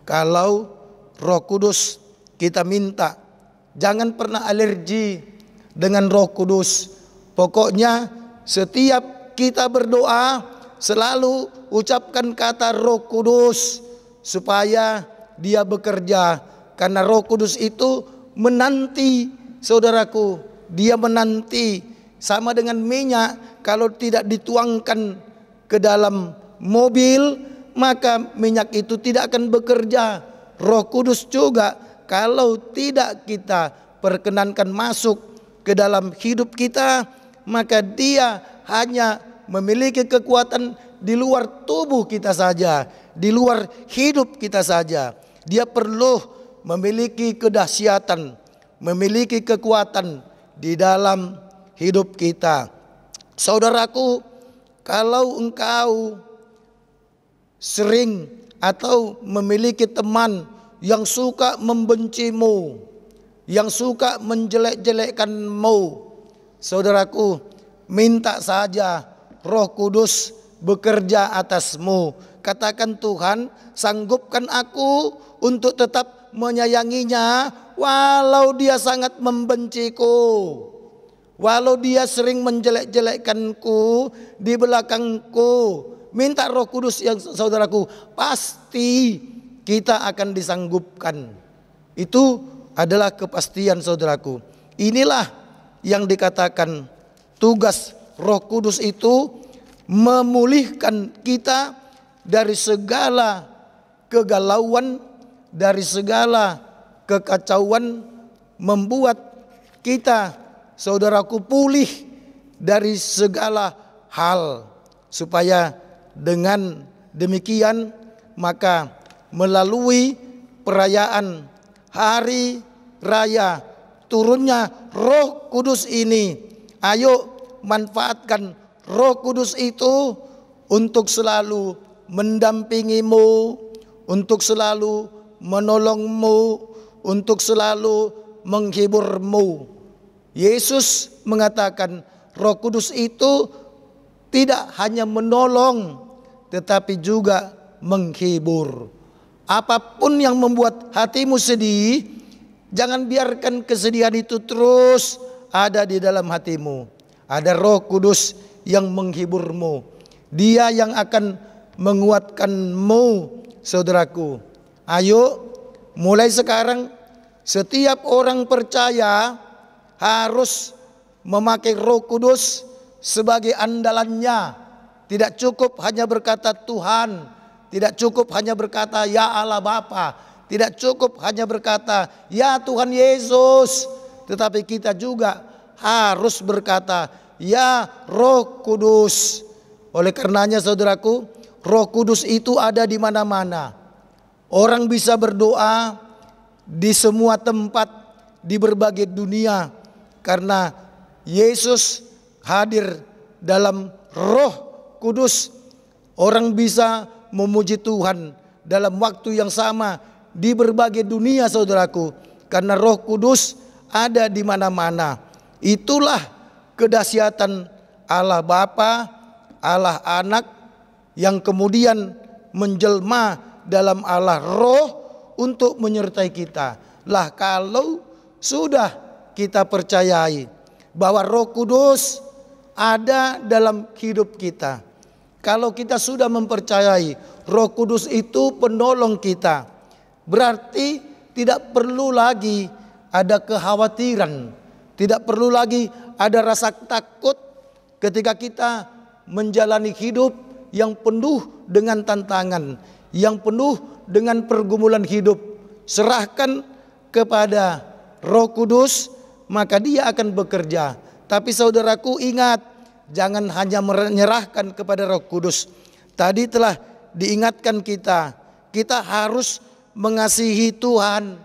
Kalau Roh Kudus kita minta, jangan pernah alergi dengan Roh Kudus. Pokoknya setiap kita berdoa selalu ucapkan kata Roh Kudus supaya dia bekerja. Karena Roh Kudus itu menanti saudaraku. Dia menanti sama dengan minyak, kalau tidak dituangkan ke dalam mobil maka minyak itu tidak akan bekerja. Roh Kudus juga kalau tidak kita perkenankan masuk ke dalam hidup kita, maka dia hanya memiliki kekuatan di luar tubuh kita saja, di luar hidup kita saja. Dia perlu memiliki kedahsyatan, memiliki kekuatan di dalam hidup kita. Saudaraku, kalau engkau sering atau memiliki teman yang suka membencimu, yang suka menjelek-jelekkanmu, saudaraku, minta saja Roh Kudus bekerja atasmu. Katakan, Tuhan, sanggupkan aku untuk tetap menyayanginya walau dia sangat membenciku, walau dia sering menjelek-jelekkanku di belakangku. Minta Roh Kudus yang saudaraku, pasti kita akan disanggupkan. Itu adalah kepastian saudaraku. Inilah yang dikatakan tugas Roh Kudus itu, memulihkan kita dari segala kegalauan, dari segala kekacauan, membuat kita saudaraku pulih dari segala hal. Supaya dengan demikian maka melalui perayaan hari raya turunnya Roh Kudus ini, ayo manfaatkan Roh Kudus itu untuk selalu mendampingimu, untuk selalu menolongmu, untuk selalu menghiburmu. Yesus mengatakan Roh Kudus itu tidak hanya menolong tetapi juga menghibur. Apapun yang membuat hatimu sedih, jangan biarkan kesedihan itu terus ada di dalam hatimu. Ada Roh Kudus yang menghiburmu. Dia yang akan menguatkanmu, saudaraku. Ayo, mulai sekarang setiap orang percaya harus memakai Roh Kudus sebagai andalannya. Tidak cukup hanya berkata Tuhan, tidak cukup hanya berkata ya Allah Bapa, tidak cukup hanya berkata ya Tuhan Yesus, tetapi kita juga harus berkata ya Roh Kudus. Oleh karenanya saudaraku, Roh Kudus itu ada di mana-mana. Orang bisa berdoa di semua tempat di berbagai dunia karena Yesus hadir dalam Roh Kudus. Orang bisa memuji Tuhan dalam waktu yang sama di berbagai dunia saudaraku, karena Roh Kudus ada di mana-mana. Itulah kedahsyatan Allah Bapa, Allah Anak yang kemudian menjelma dalam Allah Roh untuk menyertai kita. Lah kalau sudah kita percayai bahwa Roh Kudus ada dalam hidup kita, kalau kita sudah mempercayai Roh Kudus itu penolong kita, berarti tidak perlu lagi ada kekhawatiran, tidak perlu lagi ada rasa takut ketika kita menjalani hidup yang penuh dengan tantangan, yang penuh dengan pergumulan hidup. Serahkan kepada Roh Kudus, maka dia akan bekerja. Tapi saudaraku ingat, jangan hanya menyerahkan kepada Roh Kudus. Tadi telah diingatkan kita harus mengasihi Tuhan.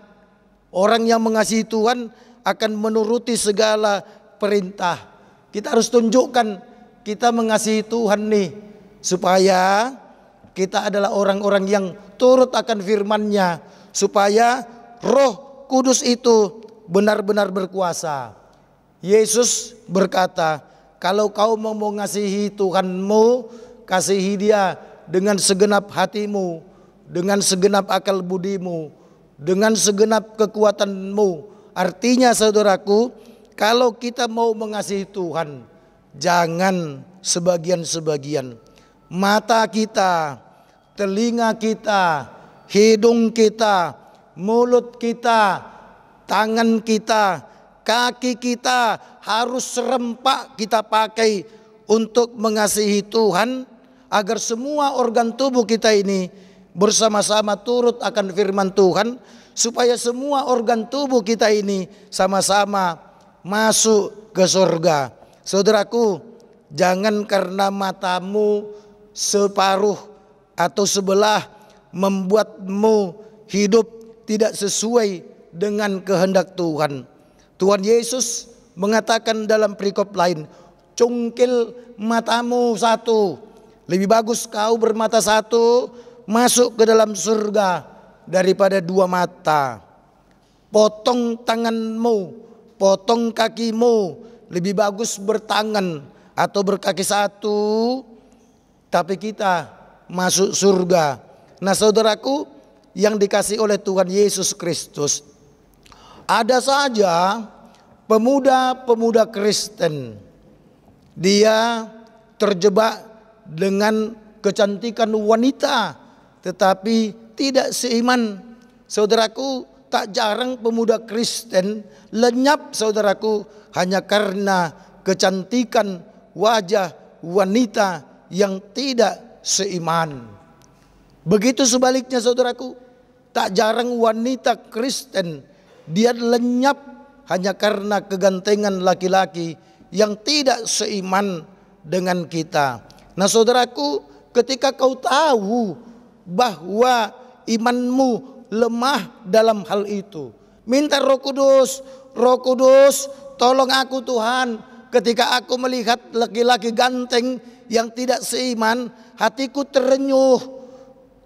Orang yang mengasihi Tuhan akan menuruti segala perintah. Kita harus tunjukkan kita mengasihi Tuhan nih, supaya kita adalah orang-orang yang turut akan firman-Nya, supaya Roh Kudus itu benar-benar berkuasa. Yesus berkata, kalau kau mau mengasihi Tuhanmu, kasihi Dia dengan segenap hatimu, dengan segenap akal budimu, dengan segenap kekuatanmu. Artinya saudaraku, kalau kita mau mengasihi Tuhan, jangan sebagian-sebagian. Mata kita, telinga kita, hidung kita, mulut kita, tangan kita, kaki kita harus serempak kita pakai untuk mengasihi Tuhan, agar semua organ tubuh kita ini bersama-sama turut akan firman Tuhan, supaya semua organ tubuh kita ini sama-sama masuk ke surga. Saudaraku, jangan karena matamu separuh atau sebelah membuatmu hidup tidak sesuai dengan kehendak Tuhan. Tuhan Yesus mengatakan dalam perikop lain, cungkil matamu satu, lebih bagus kau bermata satu masuk ke dalam surga daripada dua mata. Potong tanganmu, potong kakimu, lebih bagus bertangan atau berkaki satu, tapi kita masuk surga. Nah saudaraku yang dikasihi oleh Tuhan Yesus Kristus, ada saja pemuda-pemuda Kristen, dia terjebak dengan kecantikan wanita, tetapi tidak seiman. Saudaraku, tak jarang pemuda Kristen lenyap saudaraku hanya karena kecantikan wajah wanita yang tidak seiman. Begitu sebaliknya saudaraku, tak jarang wanita Kristen dia lenyap hanya karena kegantengan laki-laki yang tidak seiman dengan kita. Nah saudaraku, ketika kau tahu bahwa imanmu lemah dalam hal itu, minta Roh Kudus, Roh Kudus tolong aku Tuhan. Ketika aku melihat laki-laki ganteng yang tidak seiman, hatiku terenyuh.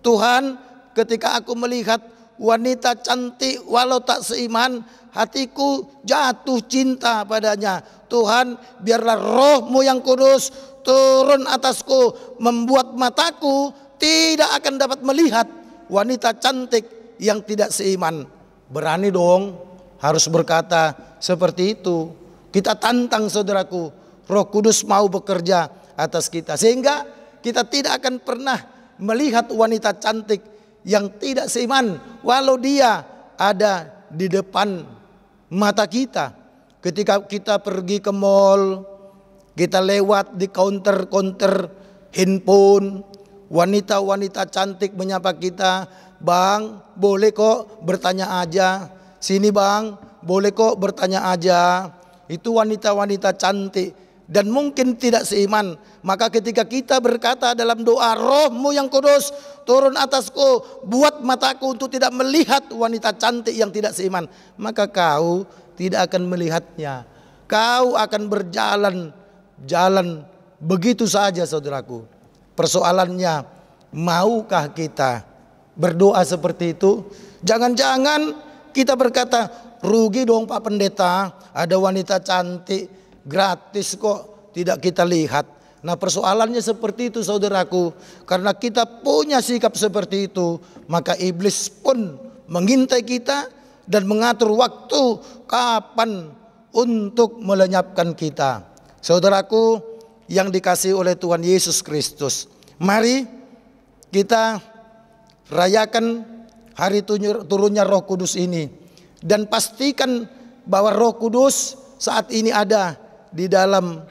Tuhan, ketika aku melihat wanita cantik walau tak seiman, hatiku jatuh cinta padanya. Tuhan, biarlah Roh-Mu yang kudus turun atasku, membuat mataku tidak akan dapat melihat wanita cantik yang tidak seiman. Berani dong harus berkata seperti itu. Kita tantang saudaraku, Roh Kudus mau bekerja atas kita, sehingga kita tidak akan pernah melihat wanita cantik yang tidak seiman walau dia ada di depan mata kita. Ketika kita pergi ke mall, kita lewat di counter-counter handphone, wanita-wanita cantik menyapa kita, "Bang, boleh kok bertanya aja." "Sini bang, boleh kok bertanya aja." Itu wanita-wanita cantik dan mungkin tidak seiman. Maka ketika kita berkata dalam doa, Roh-Mu yang kudus turun atasku, buat mataku untuk tidak melihat wanita cantik yang tidak seiman, maka kau tidak akan melihatnya. Kau akan berjalan begitu saja saudaraku. Persoalannya, maukah kita berdoa seperti itu? Jangan-jangan kita berkata, rugi dong Pak Pendeta, ada wanita cantik gratis kok tidak kita lihat. Nah persoalannya seperti itu saudaraku. Karena kita punya sikap seperti itu, maka iblis pun mengintai kita dan mengatur waktu kapan untuk melenyapkan kita. Saudaraku yang dikasihi oleh Tuhan Yesus Kristus, mari kita rayakan hari turunnya Roh Kudus ini. Dan pastikan bahwa Roh Kudus saat ini ada di dalam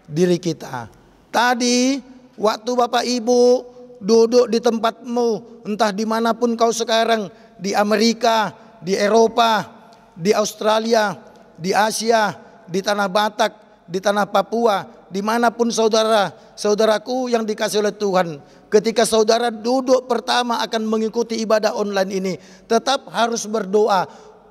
diri kita. Tadi waktu Bapak Ibu duduk di tempatmu, entah dimanapun kau sekarang, di Amerika, di Eropa, di Australia, di Asia, di tanah Batak, di tanah Papua, dimanapun saudaraku yang dikasihi oleh Tuhan, ketika saudara duduk pertama akan mengikuti ibadah online ini, tetap harus berdoa,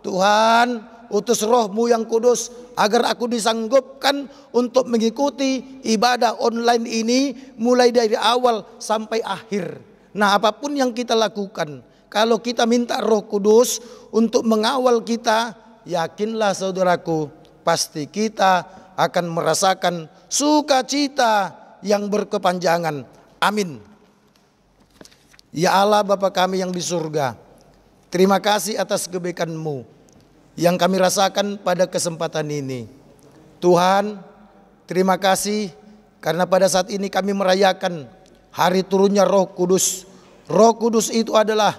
Tuhan, utus Roh-Mu yang kudus agar aku disanggupkan untuk mengikuti ibadah online ini mulai dari awal sampai akhir. Nah, apapun yang kita lakukan, kalau kita minta Roh Kudus untuk mengawal kita, yakinlah saudaraku, pasti kita akan merasakan sukacita yang berkepanjangan. Amin. Ya Allah Bapa kami yang di surga, terima kasih atas kebaikan-Mu yang kami rasakan pada kesempatan ini. Tuhan, terima kasih karena pada saat ini kami merayakan hari turunnya Roh Kudus. Roh Kudus itu adalah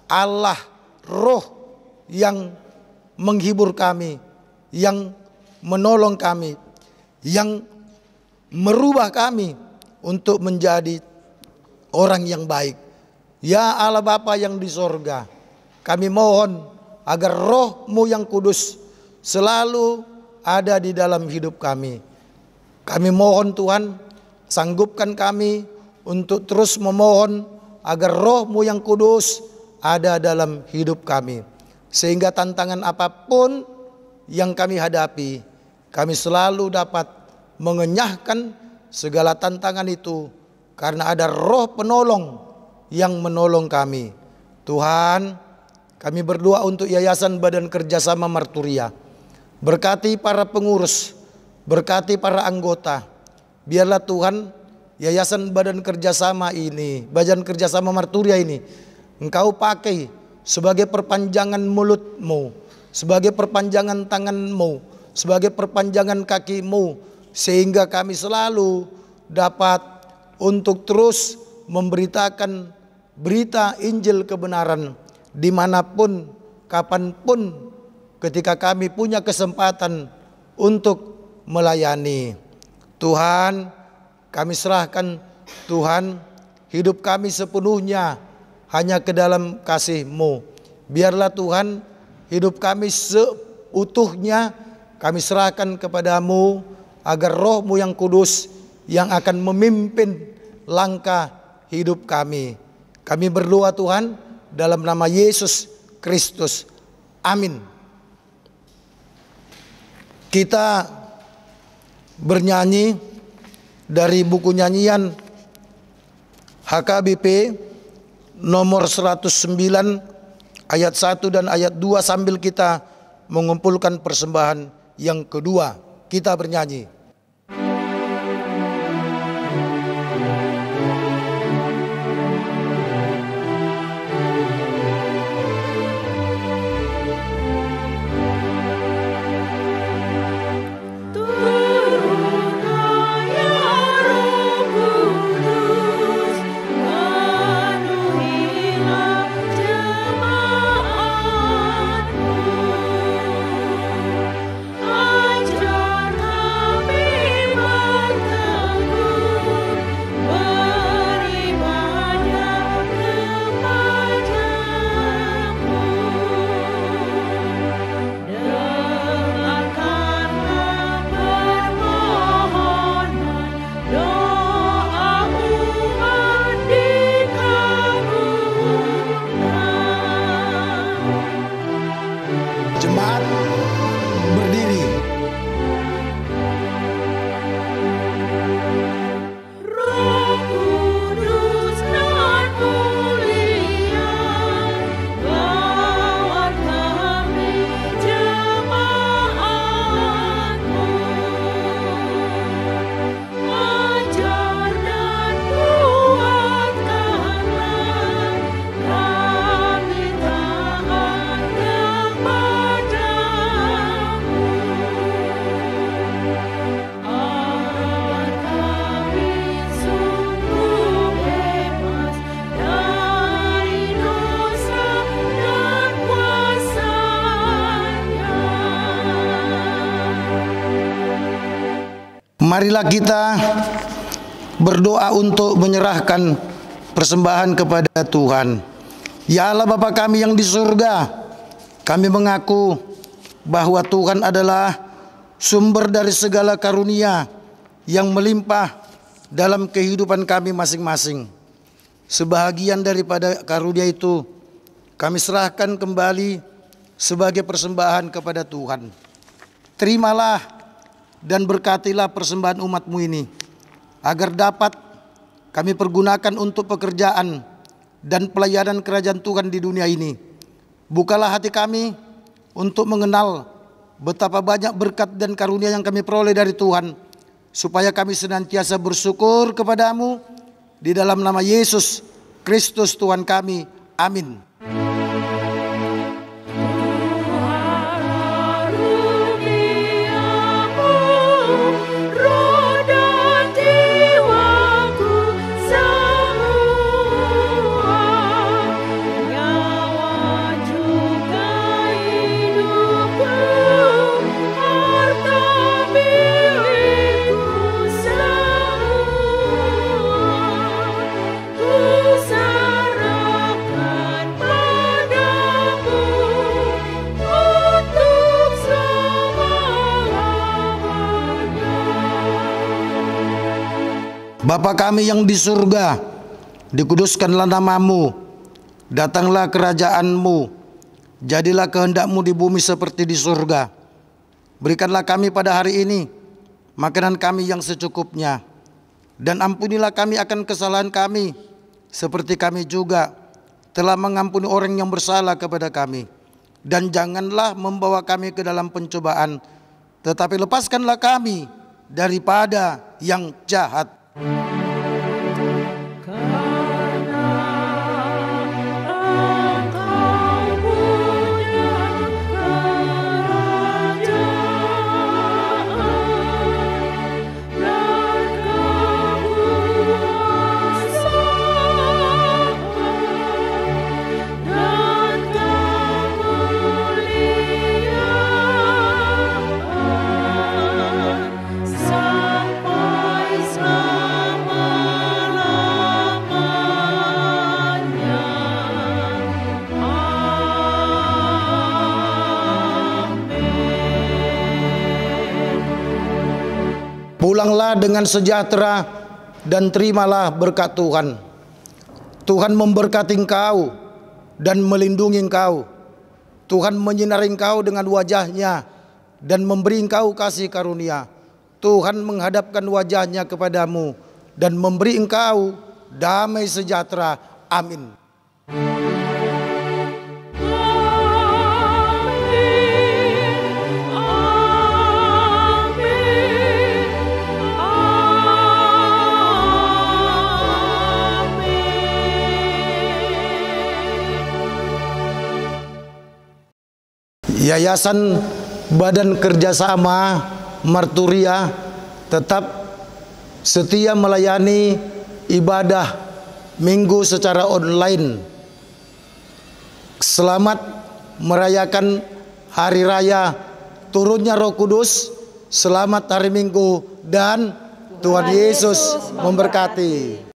Allah, Roh yang menghibur kami, yang menolong kami, yang merubah kami untuk menjadi orang yang baik. Ya Allah Bapa yang di sorga, kami mohon agar Roh-Mu yang kudus selalu ada di dalam hidup kami. Kami mohon Tuhan, sanggupkan kami untuk terus memohon agar Roh-Mu yang kudus ada dalam hidup kami. Sehingga tantangan apapun yang kami hadapi, kami selalu dapat mengenyahkan segala tantangan itu karena ada Roh penolong yang menolong kami. Tuhan, kami berdoa untuk Yayasan Badan Kerjasama Marturia. Berkati para pengurus, berkati para anggota. Biarlah Tuhan, Yayasan Badan Kerjasama ini, Badan Kerjasama Marturia ini, Engkau pakai sebagai perpanjangan mulut-Mu, sebagai perpanjangan tangan-Mu, sebagai perpanjangan kaki-Mu, sehingga kami selalu dapat untuk terus memberitakan berita Injil kebenaran dimanapun, kapanpun, ketika kami punya kesempatan untuk melayani. Tuhan, kami serahkan Tuhan hidup kami sepenuhnya hanya ke dalam kasih-Mu. Biarlah Tuhan hidup kami seutuhnya kami serahkan kepadamu, agar Roh-Mu yang kudus yang akan memimpin langkah hidup kami. Kami berdoa Tuhan dalam nama Yesus Kristus. Amin. Kita bernyanyi dari buku nyanyian HKBP nomor 109 ayat 1 dan ayat 2 sambil kita mengumpulkan persembahan yang kedua. Kita bernyanyi. Jemaat berdiri. Marilah kita berdoa untuk menyerahkan persembahan kepada Tuhan. Ya Allah Bapa kami yang di surga, kami mengaku bahwa Tuhan adalah sumber dari segala karunia yang melimpah dalam kehidupan kami masing-masing. Sebahagian daripada karunia itu kami serahkan kembali sebagai persembahan kepada Tuhan. Terimalah dan berkatilah persembahan umat-Mu ini, agar dapat kami pergunakan untuk pekerjaan dan pelayanan kerajaan Tuhan di dunia ini. Bukalah hati kami untuk mengenal betapa banyak berkat dan karunia yang kami peroleh dari Tuhan, supaya kami senantiasa bersyukur kepadamu di dalam nama Yesus Kristus Tuhan kami. Amin. Bapa kami yang di surga, dikuduskanlah namamu, datanglah kerajaanmu, jadilah kehendakmu di bumi seperti di surga. Berikanlah kami pada hari ini makanan kami yang secukupnya, dan ampunilah kami akan kesalahan kami, seperti kami juga telah mengampuni orang yang bersalah kepada kami. Dan janganlah membawa kami ke dalam pencobaan, tetapi lepaskanlah kami daripada yang jahat. Pulanglah dengan sejahtera dan terimalah berkat Tuhan. Tuhan memberkati engkau dan melindungi engkau. Tuhan menyinari engkau dengan wajahnya dan memberi engkau kasih karunia. Tuhan menghadapkan wajahnya kepadamu dan memberi engkau damai sejahtera. Amin. Yayasan Badan Kerjasama Marturia tetap setia melayani ibadah minggu secara online. Selamat merayakan hari raya turunnya Roh Kudus. Selamat hari Minggu dan Tuhan Yesus memberkati.